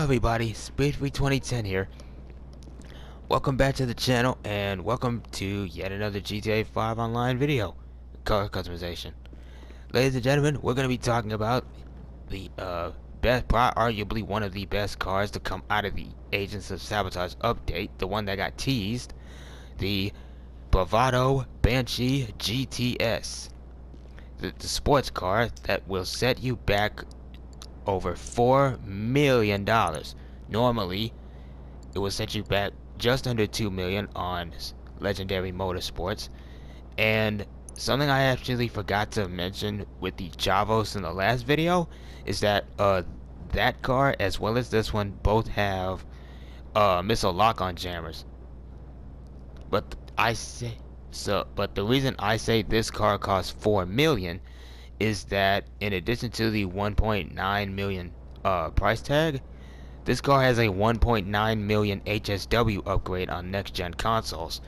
everybody, Speedfree 2010 here. Welcome back to the channel and welcome to yet another GTA 5 online video, car customization. Ladies and gentlemen, we're going to be talking about the arguably one of the best cars to come out of the Agents of Sabotage update, the one that got teased, the Bravado Banshee GTS. The sports car that will set you back over $4 million. Normally, it will set you back just under $2 million on Legendary Motorsports. And something I actually forgot to mention with the Javos in the last video is that that car as well as this one both have missile lock-on jammers. But the reason I say this car costs $4 million is that in addition to the 1.9 million price tag, this car has a 1.9 million HSW upgrade on next gen consoles,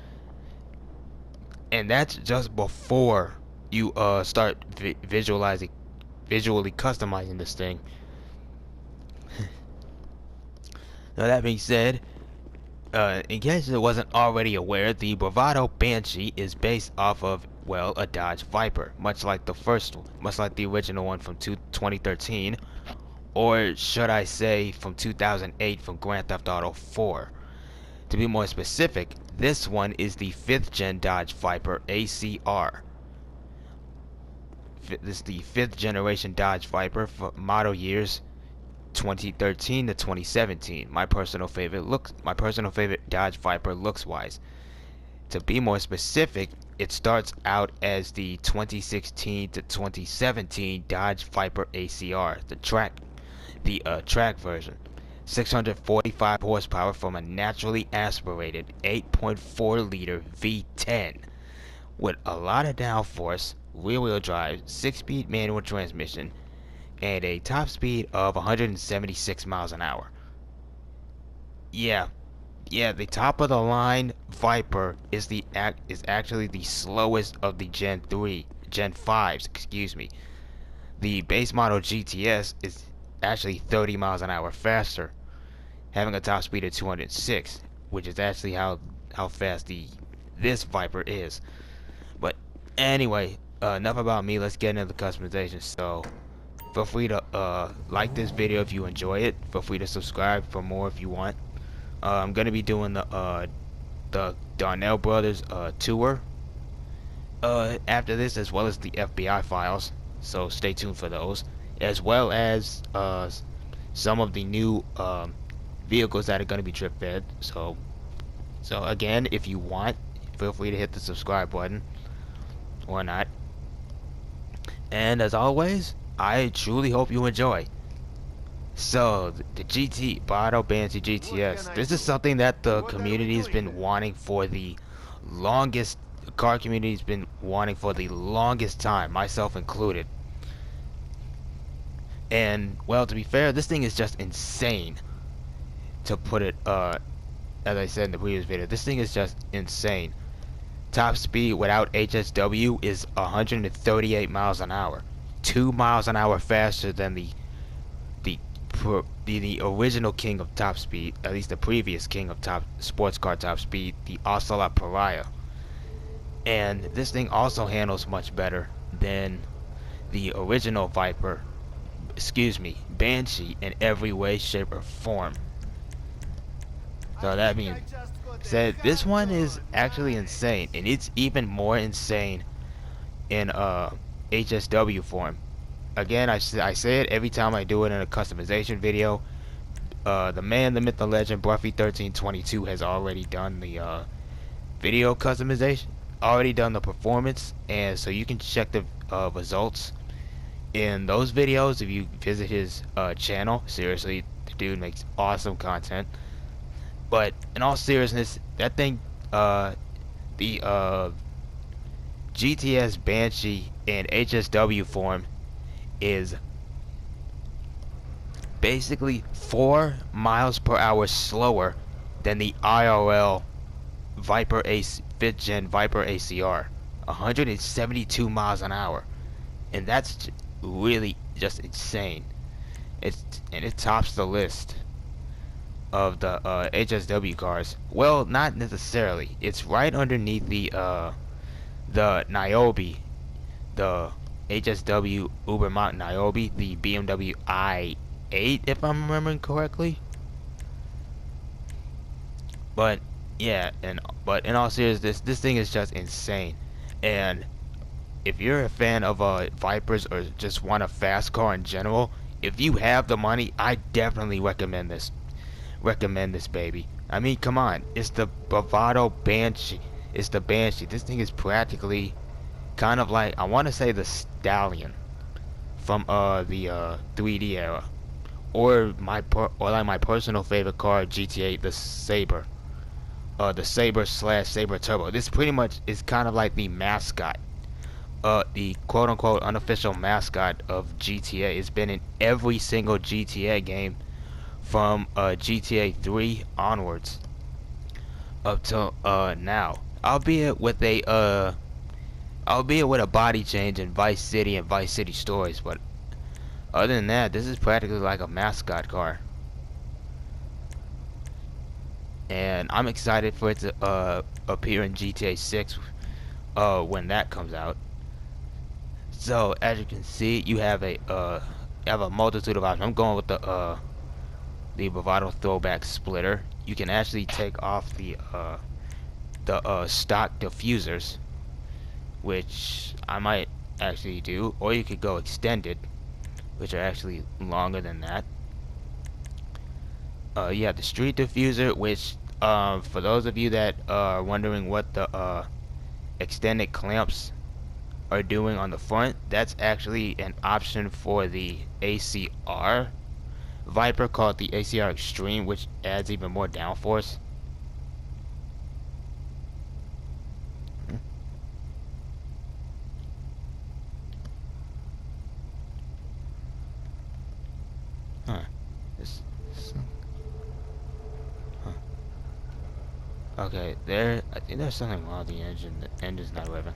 and that's just before you start visually customizing this thing. Now that being said, in case it wasn't already aware, the Bravado Banshee is based off of, well, a Dodge Viper, much like the original one from 2013, or should I say from 2008 from Grand Theft Auto 4. To be more specific, this one is the 5th gen Dodge Viper ACR. This is the 5th generation Dodge Viper for model years 2013 to 2017. My personal favorite Dodge Viper looks wise. To be more specific, it starts out as the 2016 to 2017 Dodge Viper ACR, the track version. 645 horsepower from a naturally aspirated 8.4 liter V10 with a lot of downforce, rear-wheel drive, 6-speed manual transmission, and a top speed of 176 miles an hour. Yeah, the top of the line Viper is actually the slowest of the Gen 5s, excuse me. The base model GTS is actually 30 miles an hour faster, having a top speed of 206, which is actually how fast this Viper is. But anyway, enough about me. Let's get into the customization. So feel free to like this video if you enjoy it. Feel free to subscribe for more if you want. I'm gonna be doing the Darnell Brothers tour after this, as well as the FBI files. So stay tuned for those, as well as some of the new vehicles that are gonna be drip fed. So again, if you want, feel free to hit the subscribe button or not. And as always, I truly hope you enjoy. So, the Bravado Banshee GTS. This is something that the community has been wanting for the longest. The car community has been wanting for the longest time, myself included. And, well, to be fair, this thing is just insane. To put it, as I said in the previous video, this thing is just insane. Top speed without HSW is 138 miles an hour. 2 miles an hour faster than the original king of top speed, at least the previous king of sports car top speed, the Ocelot Pariah. And this thing also handles much better than the original Banshee in every way, shape, or form. So that being said, this one is actually insane, and it's even more insane in HSW form. Again, I say it every time I do it in a customization video. The man, the myth, the legend, Bruffy1322 has already done the video customization, already done the performance, and so you can check the results in those videos if you visit his channel. Seriously, the dude makes awesome content. But in all seriousness, that thing, the GTS Banshee in HSW form is basically 4 miles per hour slower than the IRL 5th gen Viper ACR, 172 miles an hour, and that's really just insane. It tops the list. of the HSW cars. Well, not necessarily. It's right underneath the Niobe, the HSW Ubermont Niobe, the BMW i8, if I'm remembering correctly. But yeah, but in all seriousness, this thing is just insane. And if you're a fan of Vipers or just want a fast car in general, if you have the money, I definitely recommend this. Recommend this baby. I mean, come on, it's the Bravado Banshee. It's the Banshee. This thing is practically kind of like, I want to say, the Stallion from the 3D era, or like my personal favorite car, GTA, the Saber. The Saber slash Saber Turbo. This pretty much is kind of like the mascot, the quote-unquote unofficial mascot of GTA. It's been in every single GTA game from GTA 3 onwards up till now. Albeit with a body change in Vice City and Vice City Stories, but other than that, this is practically like a mascot car. And I'm excited for it to appear in GTA 6 when that comes out. So as you can see, you have a multitude of options. I'm going with the Bravado throwback splitter. You can actually take off the stock diffusers, which I might actually do, or you could go extended, which are actually longer than that. You have the street diffuser, which for those of you that are wondering what the extended clamps are doing on the front, that's actually an option for the ACR Viper called the ACR Extreme, which adds even more downforce. Huh. Huh. Okay, I think there's something wrong with the engine. The engine's not revving.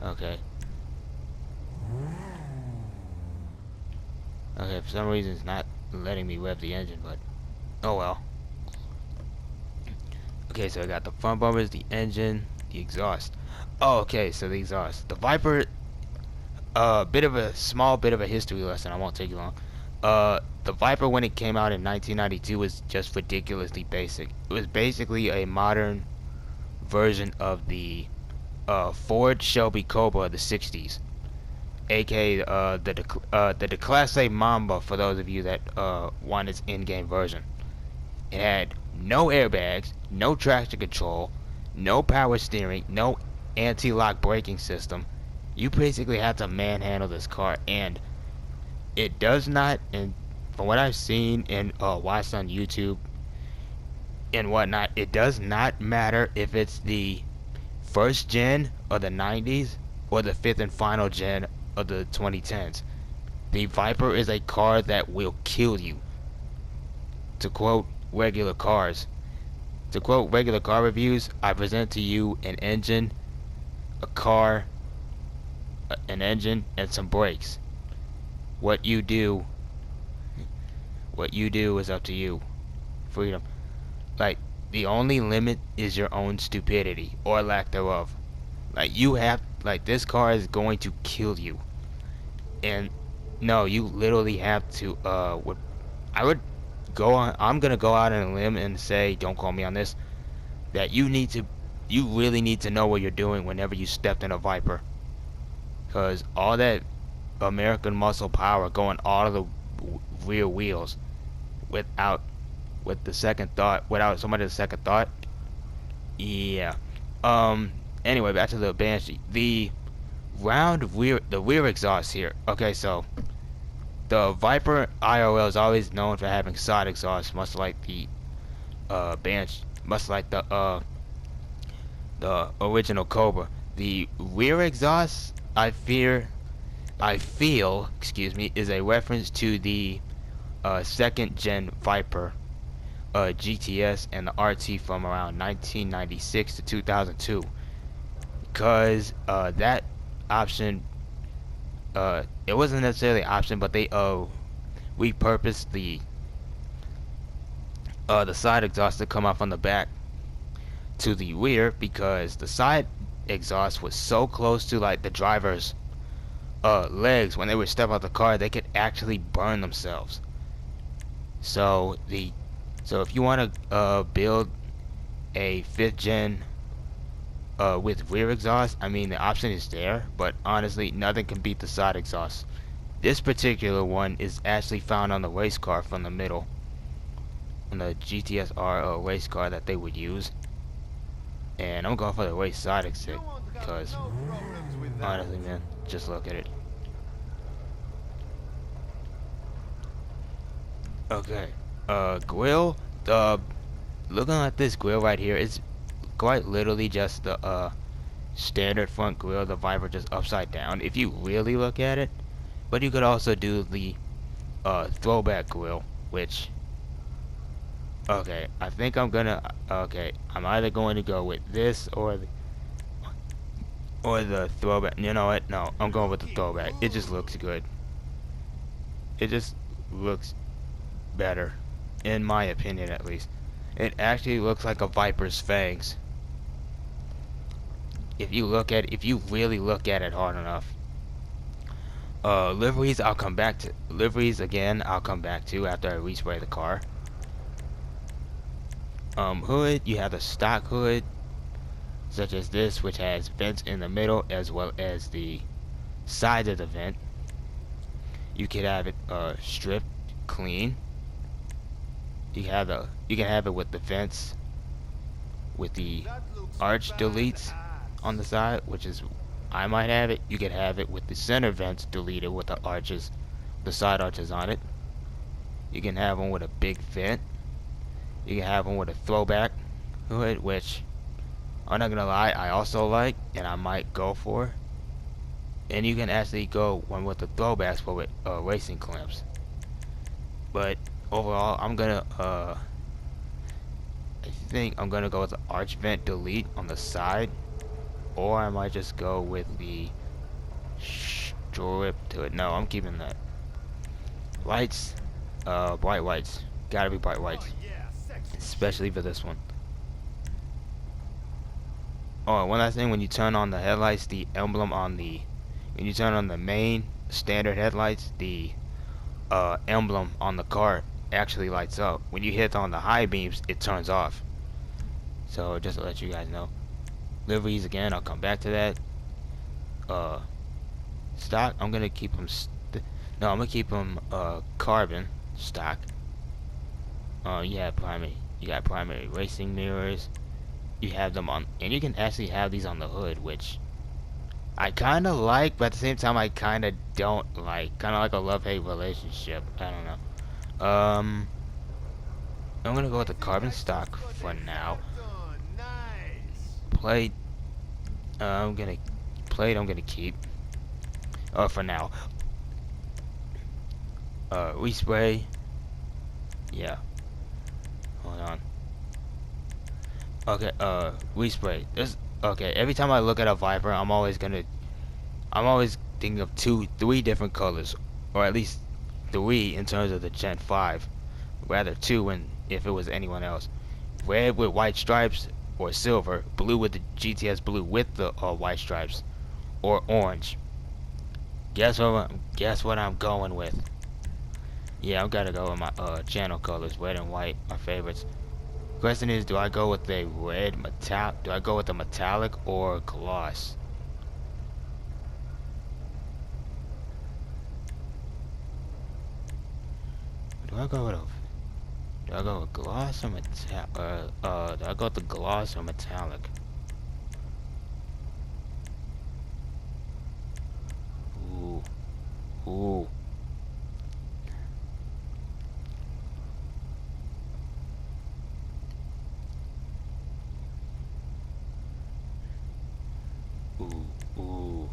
Okay. Okay, for some reason it's not letting me rev the engine, but oh well. Okay, so I got the front bumpers, the engine, the exhaust. Oh, okay, so the exhaust. The Viper, small bit of a history lesson. I won't take you long. The Viper, when it came out in 1992, was just ridiculously basic. It was basically a modern version of the Ford Shelby Cobra of the 60s, aka the Class A Mamba, for those of you that want its in-game version. It had no airbags, no traction control, no power steering, no anti-lock braking system. You basically have to manhandle this car, and it does not, and from what I've seen and watched on YouTube and whatnot, it does not matter if it's the first gen of the 90s or the fifth and final gen of the 2010s. The Viper is a car that will kill you. To quote regular car reviews, I present to you an engine, a car, an engine, and some brakes. What you do is up to you. Freedom. Like, the only limit is your own stupidity or lack thereof. Like this car is going to kill you. And no, you literally have to I'm gonna go out on a limb and say, don't quote me on this, that you really need to know what you're doing whenever you stepped in a Viper. Cause all that American muscle power going all of the rear wheels without somebody with second thought. Yeah. Anyway, back to the Banshee. The rear exhaust here. Okay, so the Viper IRL is always known for having side exhaust, much like the Banshee, much like the original Cobra. The rear exhaust, I feel, is a reference to the second gen Viper GTS and the RT from around 1996 to 2002, because that option, it wasn't necessarily an option, but they repurposed the side exhaust to come out from the back to the rear, because the side exhaust was so close to like the driver's legs. When they would step out the car, they could actually burn themselves. So if you want to build a 5th gen with rear exhaust, I mean, the option is there, but honestly nothing can beat the side exhaust. This particular one is actually found on the race car from the middle, on the GTS R race car that they would use. And I'm going for the race side exit because honestly, man, just look at it. Okay, grill. Looking at this grill right here, it's quite literally just the standard front grill, the Viper just upside down if you really look at it. But you could also do the throwback grill, which, okay, I think I'm either going to go with this or the throwback. You know what? No, I'm going with the throwback. It just looks good. It just looks better, in my opinion at least. It actually looks like a Viper's fangs. If you really look at it hard enough. Liveries I'll come back to. Liveries again I'll come back to after I respray the car. Hood, you have the stock hood, such as this, which has vents in the middle as well as the sides of the vent. You could have it stripped clean. You can have it with the vents with the arch deletes on the side, which is I might have it. You could have it with the center vents deleted with the arches, the side arches on it. You can have one with a big vent. You can have one with a throwback hood, which I'm not gonna lie, I also like and I might go for. And you can actually go one with the throwbacks for with racing clamps. But overall, I think I'm gonna go with the arch vent delete on the side, or I might just go with the strip to it. No, I'm keeping that. Lights, bright whites. Gotta be bright whites, especially for this one. Oh, one last thing: when you turn on the headlights, the emblem on when you turn on the main standard headlights, the emblem on the car actually lights up. When you hit on the high beams, it turns off. So just to let you guys know. Liveries again, I'll come back to that. Stock, I'm gonna keep them. I'm gonna keep them carbon stock. You got primary racing mirrors. You have them on, and you can actually have these on the hood, which I kind of like, but at the same time I kind of don't like. Kind of like a love-hate relationship. I don't know. I'm gonna go with the carbon stock for now. Plate, I'm gonna keep. For now. Respray. Yeah. Hold on. Okay, respray. Okay, every time I look at a Viper, I'm always thinking of 3 different colors, or at least 3 in terms of the Gen 5. Rather 2 if it was anyone else. Red with white stripes, or silver. Blue with the GTS blue with the white stripes, or orange. Guess what I'm going with? Yeah, I'm gonna go with my channel colors, red and white, my favorites. Question is, do I go with a red metallic? Do I go with a metallic or gloss? Do I go with gloss or metallic? Do I go with the gloss or metallic? Ooh, ooh. Ooh.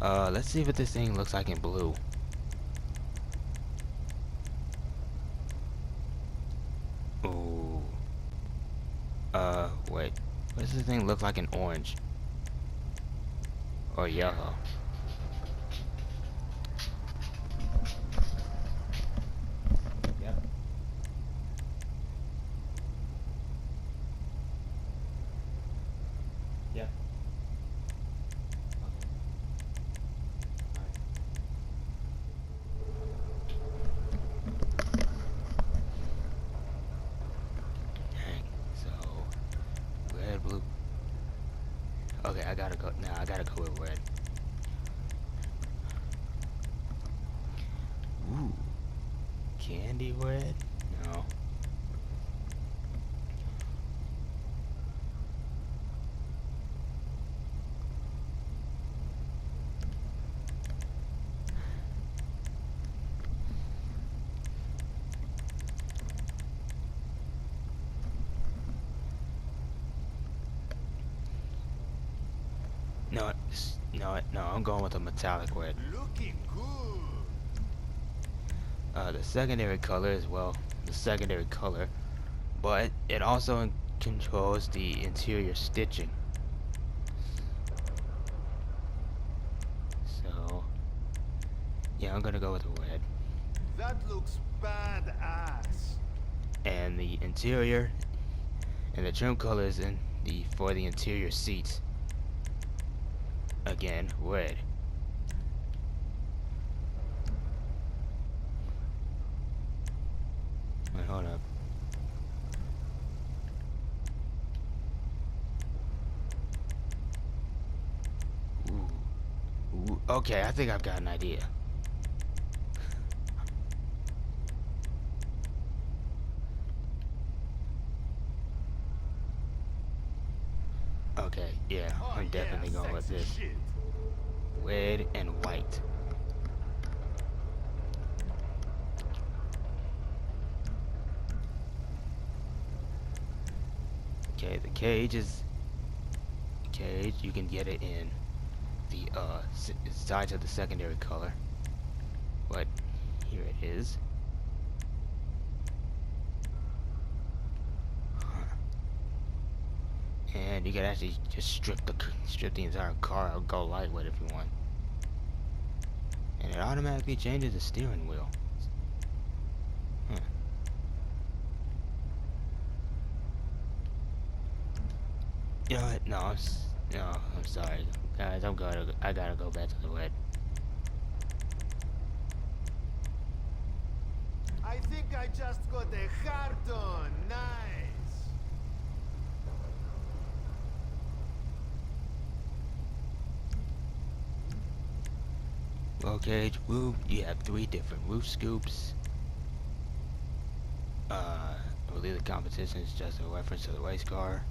Let's see what this thing looks like in blue. Ooh. Wait. What does this thing look like in orange? Or yellow? Yep. Okay, I gotta go. Nah, I gotta go with red. Ooh, candy red? No. No, no, I'm going with a metallic red. Looking good. The secondary color is, well, the secondary color, but it also controls the interior stitching. So, yeah, I'm gonna go with red. That looks badass. And the interior and the trim colors in the for the interior seats, again, red. Wait, hold up. Ooh. Ooh. Okay, I think I've got an idea. Okay, yeah, Oh I'm definitely yeah, going with sexy this. shit. Red and white. Okay, the cage is cage. You can get it in the sides of the secondary color, but here it is. And you can actually just strip the entire car or go lightweight if you want. And it automatically changes the steering wheel. Huh. You know what? No, no, I'm sorry, guys. I gotta go back to the red. I think I just got a heart on. Nice. Roll cage, roof. You have 3 different roof scoops. I believe the competition is just a reference to the race car.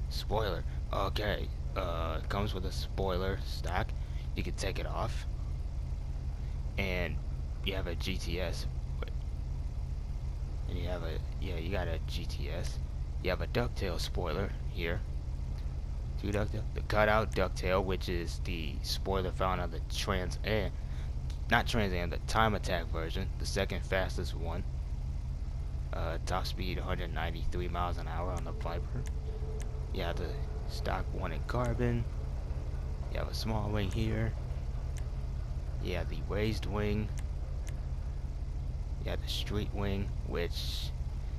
Spoiler. Okay. It comes with a spoiler stock. You can take it off. And you have a GTS. And you have a, yeah, you got a GTS. You have a ducktail spoiler here. 2 ducktail. The cutout ducktail, which is the spoiler found on the not Trans Am, the Time Attack version, the second fastest one. Top speed 193 miles an hour on the Viper. You have the stock one in carbon. You have a small wing here. You have the raised wing. You have the street wing, which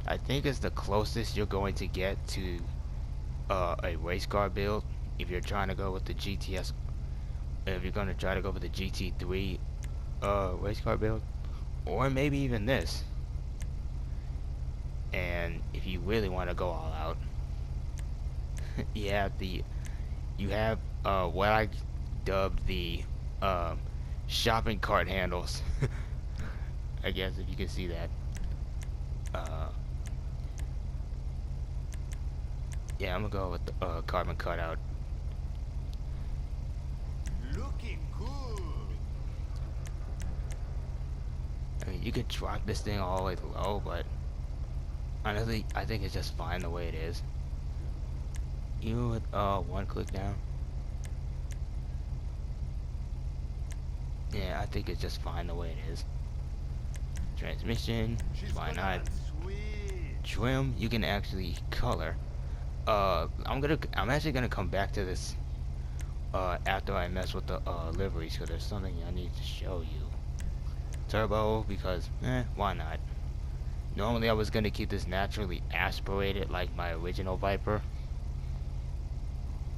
I think is the closest you're going to get to a race car build if you're trying to go with the GTS. If you're going to try to go with the GT3 race car build, or maybe even this. And if you really want to go all out, you have what I dubbed the shopping cart handles. I guess if you can see that. Yeah, I'm gonna go with the carbon cutout. Looking good. I mean, you could drop this thing all the way low, but honestly, I think it's just fine the way it is. Even with 1 click down. Yeah, I think it's just fine the way it is. Transmission, why not? Sweet. Trim, you can actually color. I'm actually gonna come back to this after I mess with the liveries, because there's something I need to show you. Turbo, because why not? Normally I was gonna keep this naturally aspirated like my original Viper,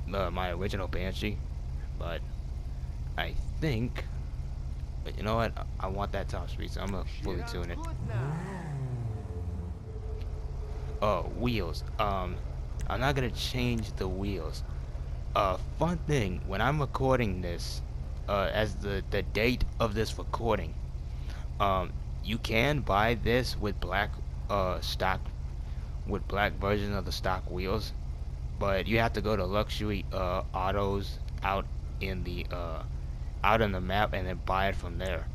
my original Banshee, but I think, but you know what? I want that top speed, so I'm gonna fully tune it. Wheels. I'm not gonna change the wheels. Fun thing, when I'm recording this, as the date of this recording, um, you can buy this with black, stock, with black version of the stock wheels, but you have to go to luxury, autos out in the map and then buy it from there,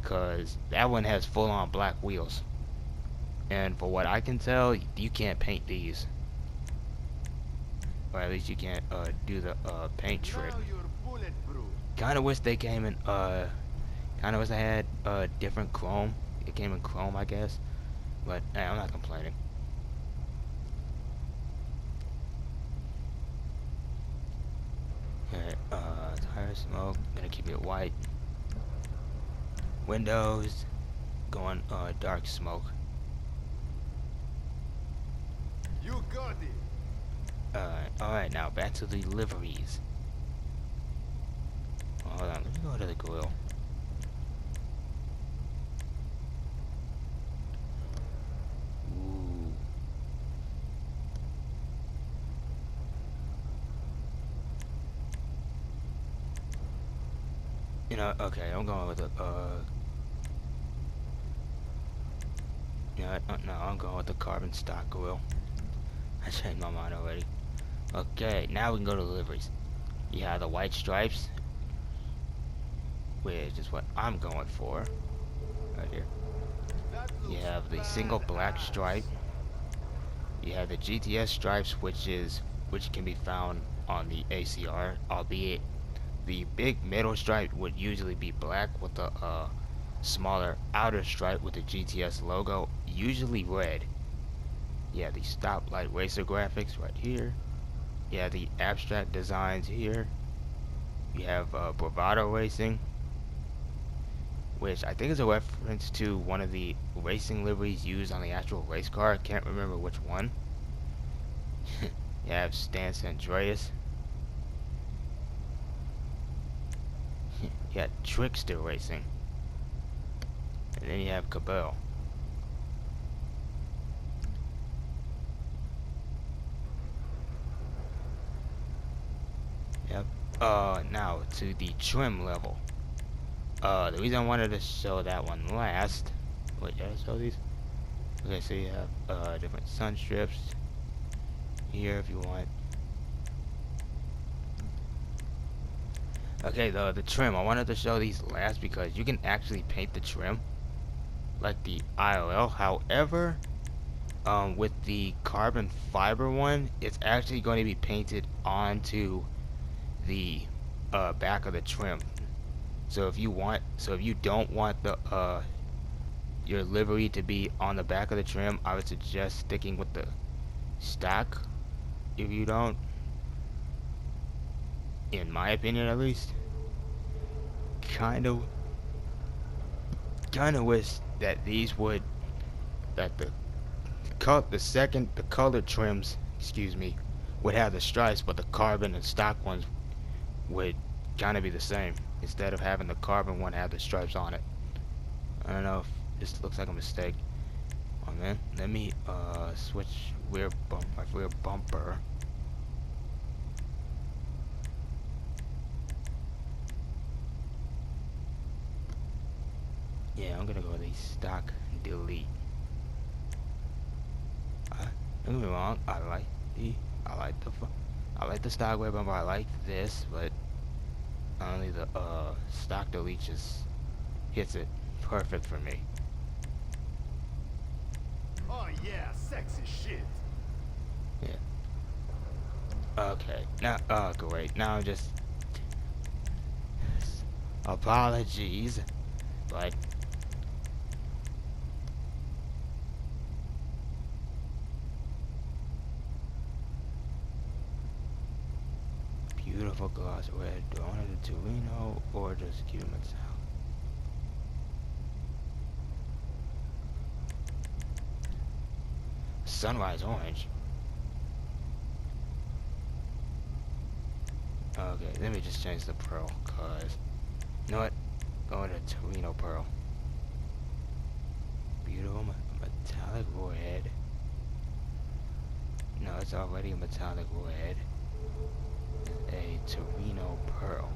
cause that one has full-on black wheels, and for what I can tell, you can't paint these, or at least you can't, do the, paint trick. Now you're bulletproof. Kinda wish they came in, kinda wish I had different chrome. It came in chrome, I guess. But I'm not complaining. Okay, tire smoke. Gonna keep it white. Windows going dark smoke. You got it. Alright, now back to the liveries. Hold on, let me go to the grill. Ooh. You know, okay, I'm going with the, you know, no, I'm going with the carbon stock grill. I changed my mind already. Okay, now we can go to the liveries. You have the white stripes, which is what I'm going for. Right here. That You looks have the single black badass. stripe. You have the GTS stripes, which can be found on the ACR, albeit the big middle stripe would usually be black with the smaller outer stripe with the GTS logo, usually red. You have the stoplight racer graphics right here. You have the abstract designs here. You have Bravado Racing, which I think is a reference to one of the racing liveries used on the actual race car. I can't remember which one. You have Stan Andreas. You got Trickster Racing. And then you have Cabell. Yep. Now to the trim level. The reason I wanted to show that one last. Wait, did I show these? Okay, so you have different sun strips here if you want. Okay, the trim. I wanted to show these last because you can actually paint the trim like the ILL. However, with the carbon fiber one, it's actually going to be painted onto the back of the trim. So if you don't want the your livery to be on the back of the trim, I would suggest sticking with the stock. If you don't, in my opinion at least, kind of wish that these would that the colored trims, excuse me, would have the stripes, but the carbon and stock ones would kind of be the same instead of having the carbon one have the stripes on it. I don't know if this looks like a mistake. Oh man, let me switch my rear bumper. Yeah, I'm gonna go with the stock delete. Don't get me wrong, I like the stock rear bumper. I like this, but only the stock delete just hits it perfect for me. Oh yeah, sexy shit. Yeah. Okay. Now, great. Now I'm just apologies, but beautiful gloss red. Do I want it to Torino or just keep it myself? Sunrise orange. Okay, let me just change the pearl, cause you know what? Going to Torino pearl. Beautiful metallic red. No, it's already a metallic red. A Torino pearl.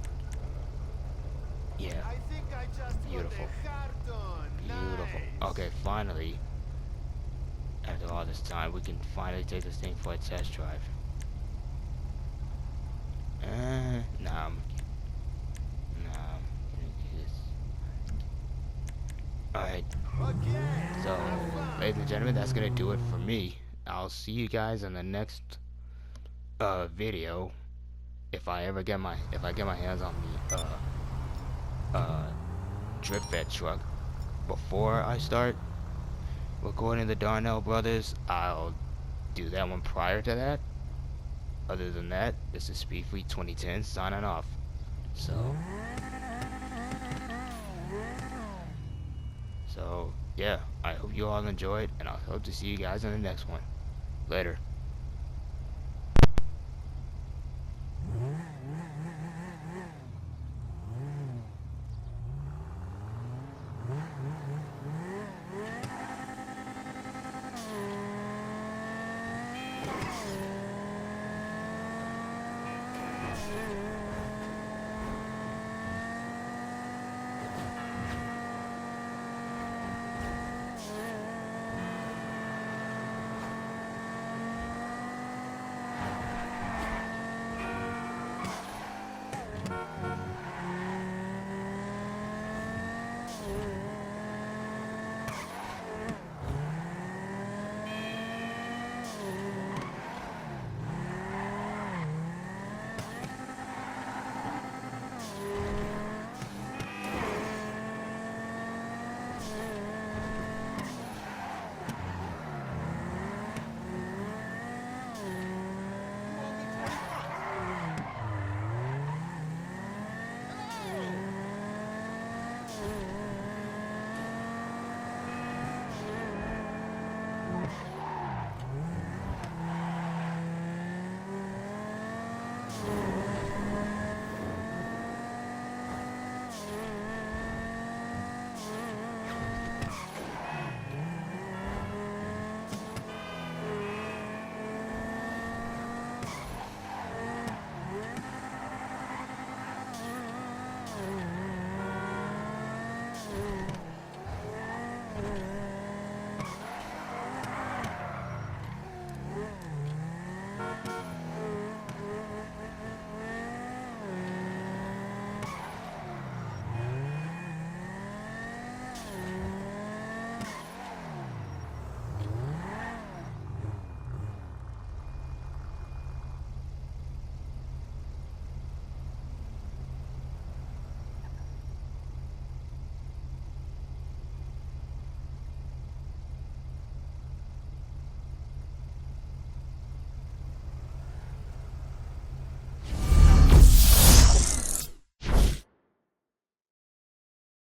Yeah, I think I just beautiful. got a heart on. Beautiful. Nice. Okay, finally, after all this time, we can finally take this thing for a test drive. Nah, I'm gonna do this. Alright, Okay. so, Have fun. ladies and gentlemen, that's gonna do it for me. I'll see you guys in the next video if I get my hands on the drip fed truck. Before I start recording the Darnell Brothers, I'll do that one prior to that. Other than that, this is Speedfleet 2010 signing off. So yeah, I hope you all enjoyed, and I hope to see you guys in the next one. Later.